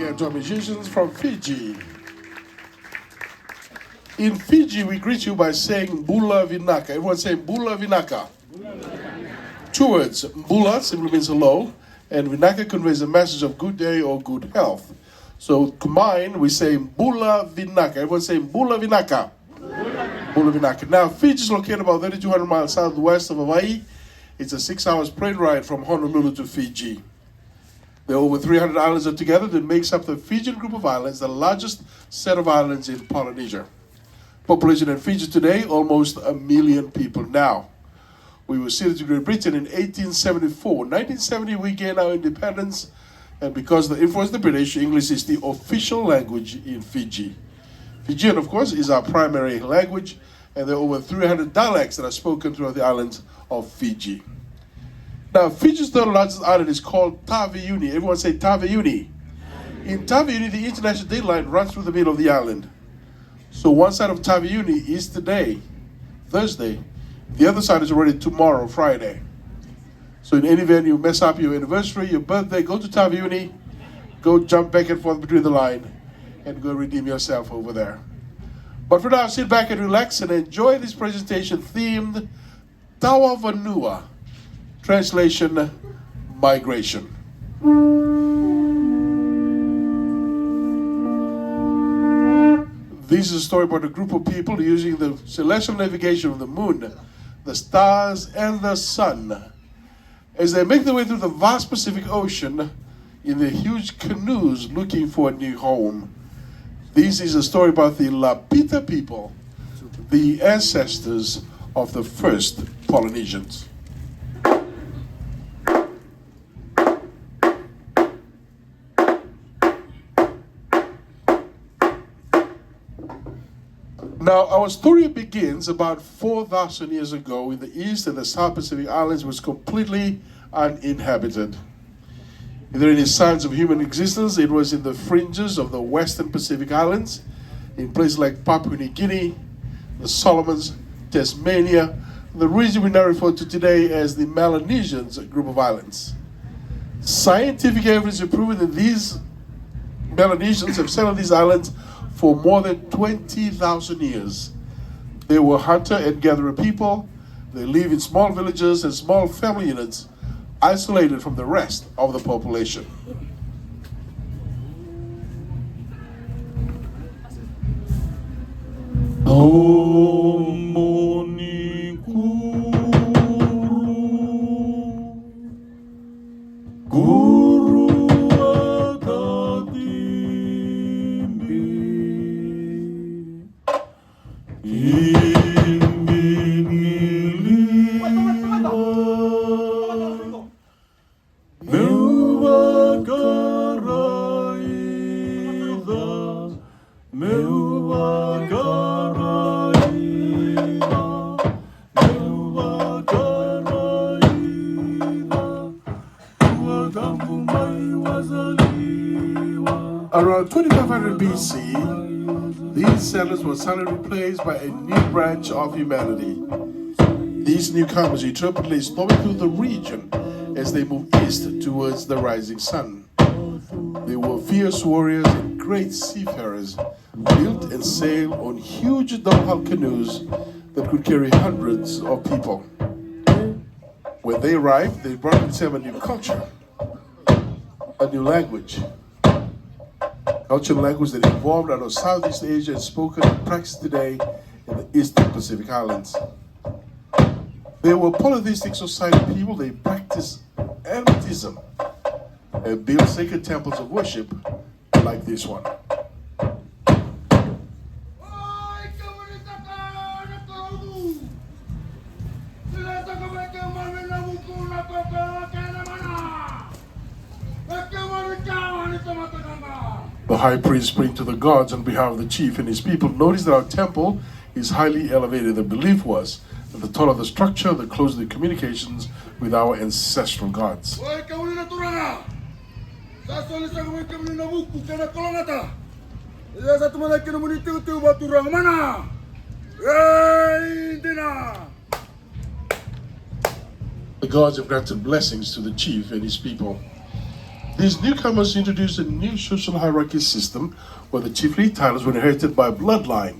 again to our musicians from Fiji. In Fiji, we greet you by saying Bula Vinaka. Everyone say Bula Vinaka. Two words. Bula simply means hello, and Vinaka conveys a message of good day or good health. So combined, we say Bula Vinaka. Everyone say Bula Vinaka. Bula Vinaka. Now, Fiji is located about 3,200 miles southwest of Hawaii. It's a 6-hour plane ride from Honolulu to Fiji. There are over 300 islands altogether that makes up the Fijian group of islands, the largest set of islands in Polynesia. Population in Fiji today, almost 1 million people now. We were ceded to Great Britain in 1874. 1970, we gained our independence, and because of the influence of the British, English is the official language in Fiji. Fijian, of course, is our primary language, and there are over 300 dialects that are spoken throughout the islands of Fiji. Now, Fiji's third largest island is called Taveuni. Everyone say Taveuni. In Taveuni, the international date line runs through the middle of the island. So one side of Taveuni is today, Thursday. The other side is already tomorrow, Friday. So in any event, you mess up your anniversary, your birthday, go to Taveuni, go jump back and forth between the line, and go redeem yourself over there. But for now, sit back and relax and enjoy this presentation themed Tawa Vanua. Translation, migration. This is a story about a group of people using the celestial navigation of the moon, the stars, and the sun. As they make their way through the vast Pacific Ocean in their huge canoes looking for a new home. This is a story about the Lapita people, the ancestors of the first Polynesians. Now, our story begins about 4,000 years ago in the East and the South Pacific Islands was completely uninhabited. If there are any signs of human existence, it was in the fringes of the Western Pacific Islands, in places like Papua New Guinea, the Solomons, Tasmania, the region we now refer to today as the Melanesians group of islands. Scientific evidence has proven that these Melanesians have settled these islands for more than 20,000 years. They were hunter and gatherer people. They live in small villages and small family units, isolated from the rest of the population. Around 2500 BC, these settlers were suddenly replaced by a new branch of humanity. These newcomers interpreted storming through the region as they moved east towards the rising sun. They were fierce warriors and great seafarers, built and sailed on huge double-hull canoes that could carry hundreds of people. When they arrived, they brought with them a new culture, a new language. Cultural language that evolved out of Southeast Asia and spoken and practiced today in the Eastern Pacific Islands. They were polytheistic society people. They practiced animism and built sacred temples of worship like this one. The high priest praying to the gods on behalf of the chief and his people. Notice that our temple is highly elevated. The belief was that the taller the structure, the closer the communications with our ancestral gods. The gods have granted blessings to the chief and his people. These newcomers introduced a new social hierarchy system where the chiefly titles were inherited by bloodline,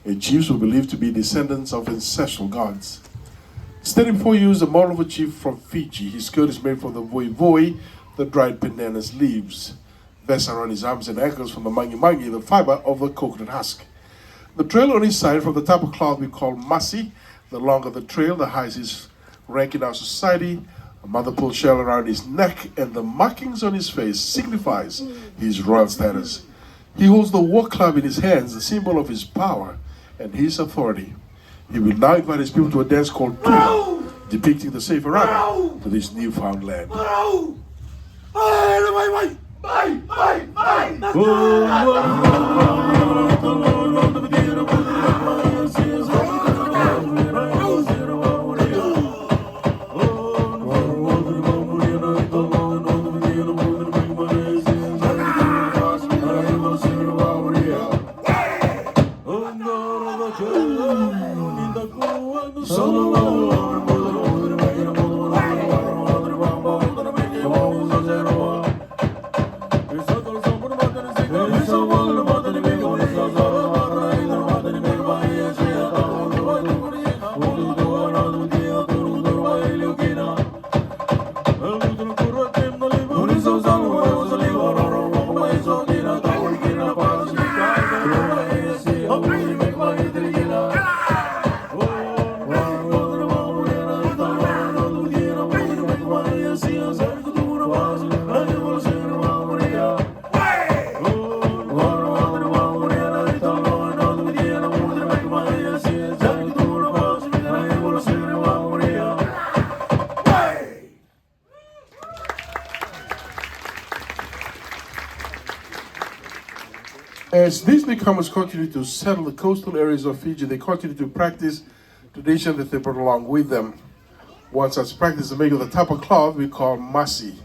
and chiefs were believed to be descendants of ancestral gods. Standing before you is the model of a chief from Fiji. His skirt is made from the voi, the dried bananas leaves. Vests around his arms and ankles from the mangi, the fiber of the coconut husk. The trail on his side from the type of cloth we call masi. The longer the trail, the higher his rank in our society. A mother pearl shell around his neck, and the markings on his face signifies his royal status. He holds the war club in his hands, the symbol of his power and his authority. He will now invite his people to a dance called Tula, depicting the safe arrival to this newfound land. As these newcomers continue to settle the coastal areas of Fiji, they continue to practice tradition that they brought along with them. One such practice is made of the type of cloth we call masi.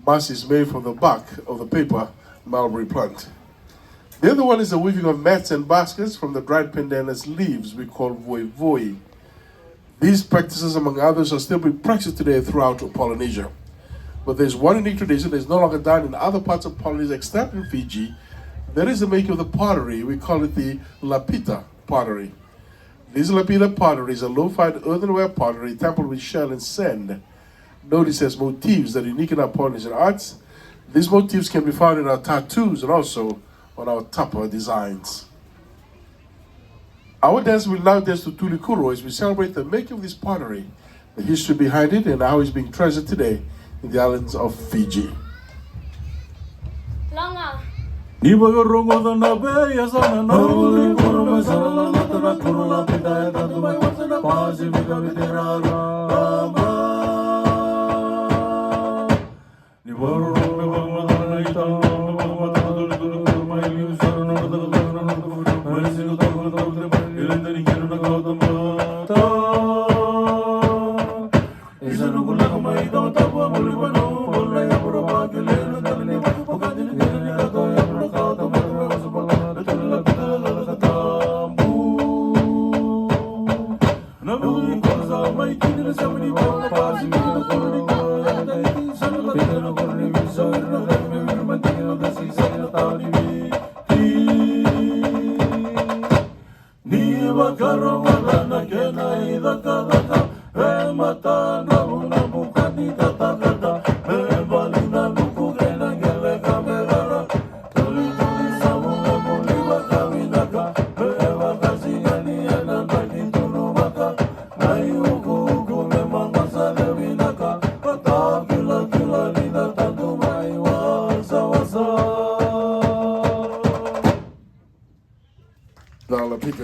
Masi is made from the bark of the paper mulberry plant. The other one is the weaving of mats and baskets from the dried pandanus leaves we call voi. These practices, among others, are still being practiced today throughout Polynesia. But there's one unique tradition that is no longer done in other parts of Polynesia except in Fiji. That is the making of the pottery. We call it the lapita pottery. This lapita pottery is a low-fired earthenware pottery tempered with shell and sand. Notice has motifs that are unique in our Polynesian arts. These motifs can be found in our tattoos and also on our tapa designs. Our dance will now dance to Tulikuro as we celebrate the making of this pottery, the history behind it, and how it's being treasured today in the islands of Fiji. Longa. Ni bagarongo da na be ya sana na uri kuru me sana na tana kuru la pita da tu mai wasana pasi me ka vitera rama ni bagarongo me bagarongo da na ita me bagarongo da tu tu tu mai ni sana na da da na mai si da da da da ilenda ni kenu na ka da ma ta isa no kula ka mai da ta pa bolu bano bolla ya pura pa ke le na da ni o ka ni ni na to ya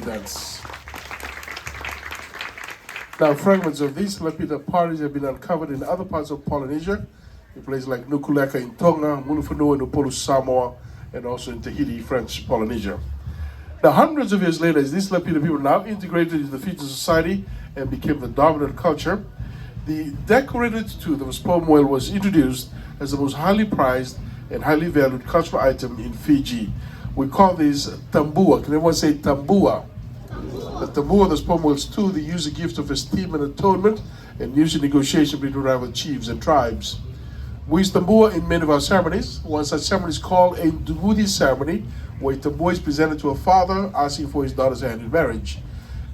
Dance. Now, fragments of these lapita parties have been uncovered in other parts of Polynesia, in places like Nukuleka in Tonga, Mulufanu in Upolu, Samoa, and also in Tahiti, French Polynesia. Now, hundreds of years later, as these lapita people now integrated into the Fijian society and became the dominant culture, the decorated tooth of a sperm whale was introduced as the most highly prized and highly valued cultural item in Fiji. We call these tambua. Can everyone say tambua? The tambua, the sperm whale's tooth, they use a gift of esteem and atonement and use in negotiation between rival chiefs and tribes. We use tambua in many of our ceremonies. One such ceremony is called a Ndugudi ceremony, where a tambua is presented to a father asking for his daughter's hand in marriage.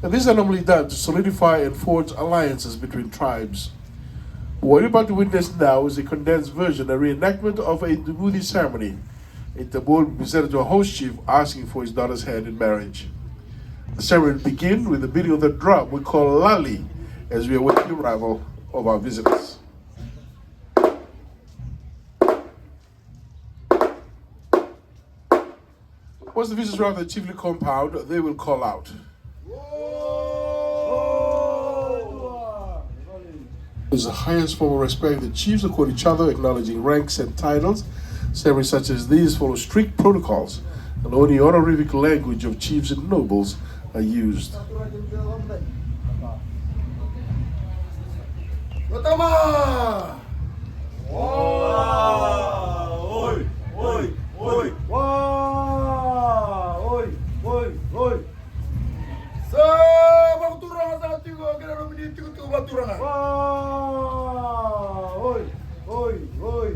And these are normally done to solidify and forge alliances between tribes. What you're about to witness now is a condensed version, a reenactment of a Ndugudi ceremony. A tambua will be presented to a host chief asking for his daughter's hand in marriage. The ceremony will begin with the beating of the drum we call lali, as we await the arrival of our visitors. Once the visitors arrive at the chiefly compound, they will call out. Is the highest form of respect the chiefs accord each other, acknowledging ranks and titles. Ceremonies such as these follow strict protocols, and only honorific language of chiefs and nobles are used. Pertama. Oi, oi, oi. Oi, oi, oi. Bang turang sa tigo, kena nomini tigo bang turang. Oi, oi, oi.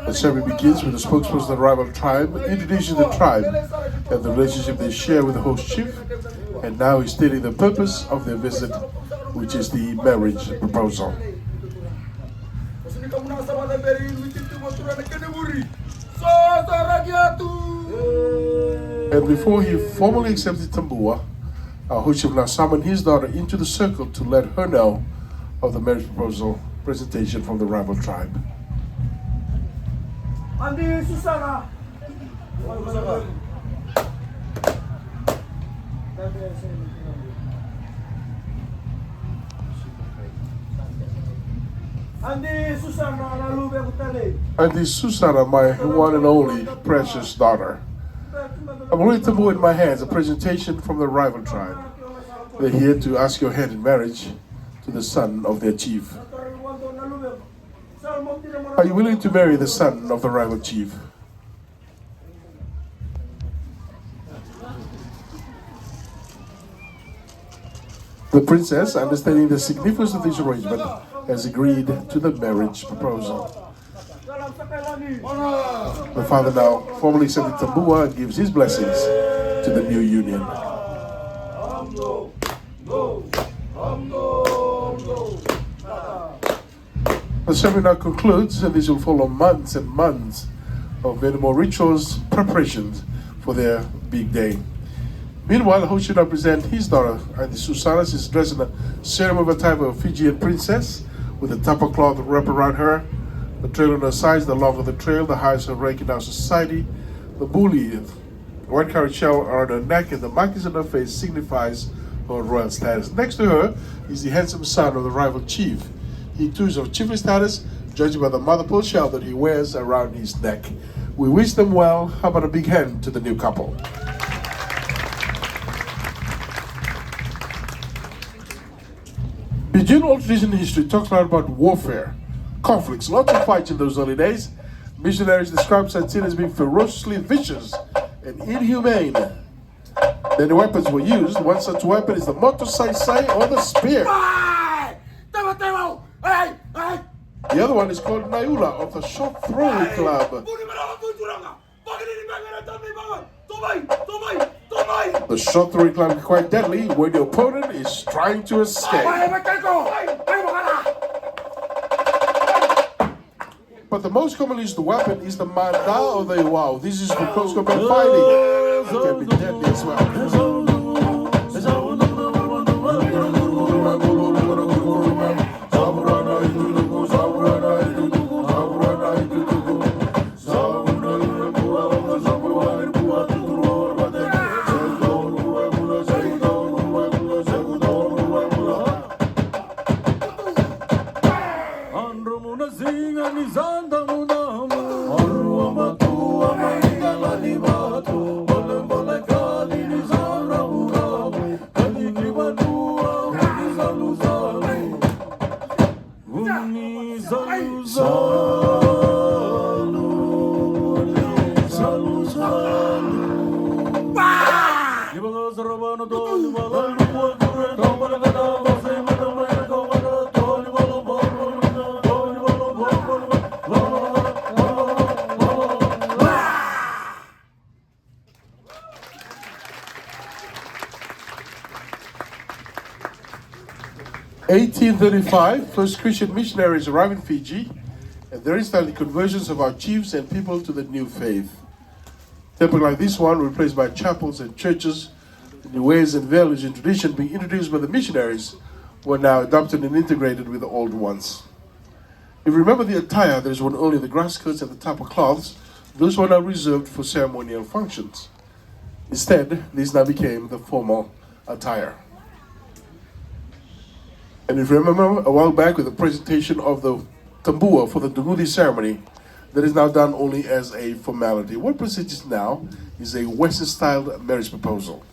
The ceremony begins with the spokesperson of the rival tribe introducing the tribe and the relationship they share with the host chief, and now he's stating the purpose of their visit, which is the marriage proposal. And before he formally accepts the tambua, our host chief now summoned his daughter into the circle to let her know of the marriage proposal presentation from the rival tribe. Andi Susana. Andi Susana lalu bekutale. And this Susana, my one and only precious daughter. I'm holding the tambua in my hands, a presentation from the rival tribe. They're here to ask your hand in marriage to the son of their chief. Are you willing to marry the son of the rival chief? The princess, understanding the significance of this arrangement, has agreed to the marriage proposal. The father now formally accepts the tambua and gives his blessings to the new union. The ceremony now concludes, and this will follow months and months of many more rituals, preparations for their big day. Meanwhile, the host should now present his daughter, and the Susana is dressed in a ceremonial type of Fijian princess with a tapa cloth wrapped around her, the trail on her sides, the longer the trail, the higher her rank in our society, the buli, white carrot shell around her neck, and the markings on her face signifies her royal status. Next to her is the handsome son of the rival chief. He too is of chiefly status, judging by the mother pearl shell that he wears around his neck. We wish them well. How about a big hand to the new couple? Fijian old tradition history talks a lot about warfare, conflicts, lots of fights in those early days. Missionaries describe such sin as being ferociously vicious and inhumane. Then the weapons were used. One such weapon is the moto sai or the spear. The other one is called Naiula of the short throwing club. The short throwing club is quite deadly when the opponent is trying to escape. But the most commonly used weapon is the manda or the iwao. This is for close combat fighting. It can be deadly as well. 1835, first Christian missionaries arrived in Fiji, and there started conversions of our chiefs and people to the new faith. Temples like this one were replaced by chapels and churches. The new ways and values and tradition being introduced by the missionaries were now adopted and integrated with the old ones. If you remember the attire, there's one only the grass skirts and the tapa cloths. Those were now reserved for ceremonial functions. Instead, these now became the formal attire. And if you remember a while back with the presentation of the tambua for the Dugudi ceremony, that is now done only as a formality. What precedes now is a Western-styled marriage proposal.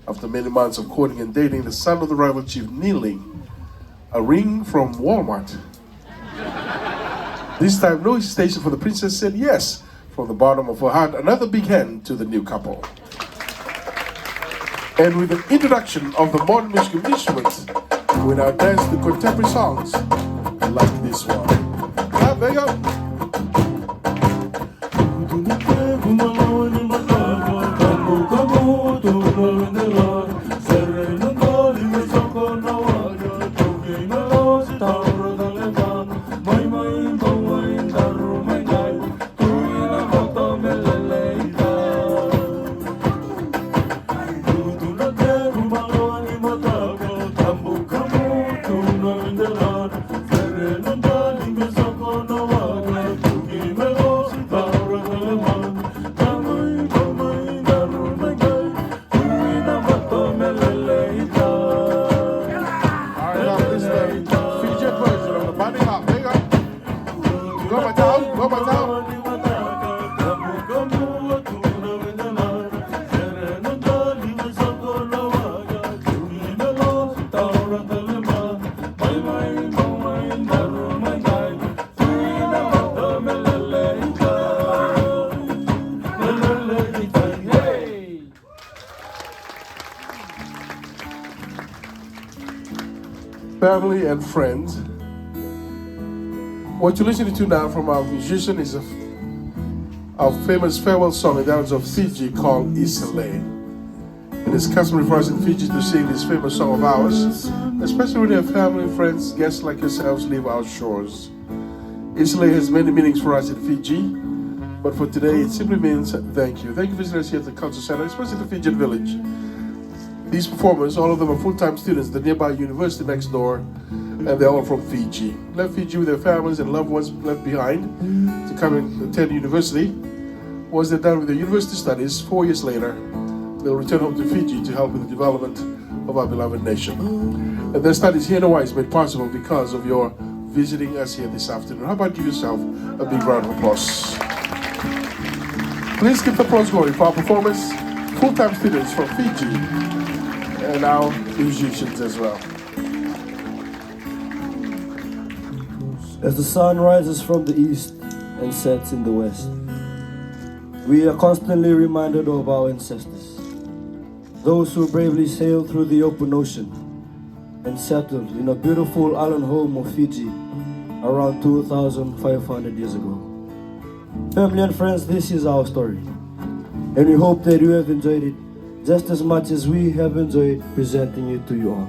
After many months of courting and dating, the son of the rival chief kneeling, a ring from Walmart. This time, no hesitation, for the princess said yes from the bottom of her heart, another big hand to the new couple. And with the introduction of the modern musical instruments, we now dance to contemporary songs like this one. There you go. Family and friends, what you're listening to now from our musician is our famous farewell song in the islands of Fiji called Isale. It is customary for us in Fiji to sing this famous song of ours, especially when your family and friends, guests like yourselves, leave our shores. Isale has many meanings for us in Fiji, but for today it simply means thank you. Thank you, visitors here at the Culture Center, especially the Fijian village. These performers, all of them are full-time students at the nearby university next door, and they're all from Fiji. Left Fiji with their families and loved ones left behind to come and attend university. Once they're done with their university studies, 4 years later, they'll return home to Fiji to help with the development of our beloved nation. And their studies here in Hawaii is made possible because of your visiting us here this afternoon. How about give yourself a big round of applause? Please keep the applause going for our performers, full-time students from Fiji, and our musicians as well. As the sun rises from the east and sets in the west, we are constantly reminded of our ancestors, those who bravely sailed through the open ocean and settled in a beautiful island home of Fiji around 2,500 years ago. Family and friends, this is our story, and we hope that you have enjoyed it just as much as we have enjoyed presenting it to you all.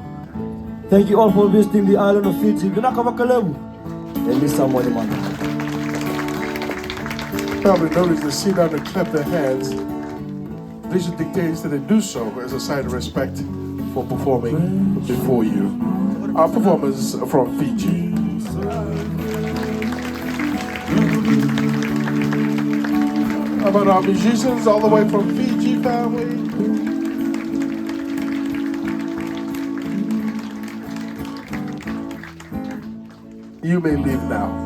Thank you all for visiting the island of Fiji. And this someone Family notice they sit down and clap their hands. Vision dictates that they do so as a sign of respect for performing before you. Our performers are from Fiji. How about our musicians all the way from Fiji, family? You may leave now.